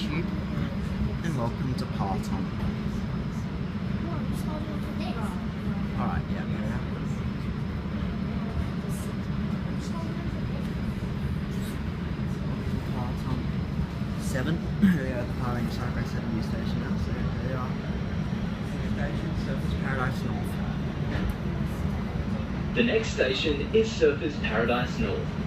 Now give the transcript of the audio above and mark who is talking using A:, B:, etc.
A: YouTube, and welcome to Parton. Alright, yeah, yeah. Parton 7. Here we are at the Parton Cyclone 7 new station now, so there you are. Station, Surfers Paradise North.
B: The next station is Surfers Paradise North.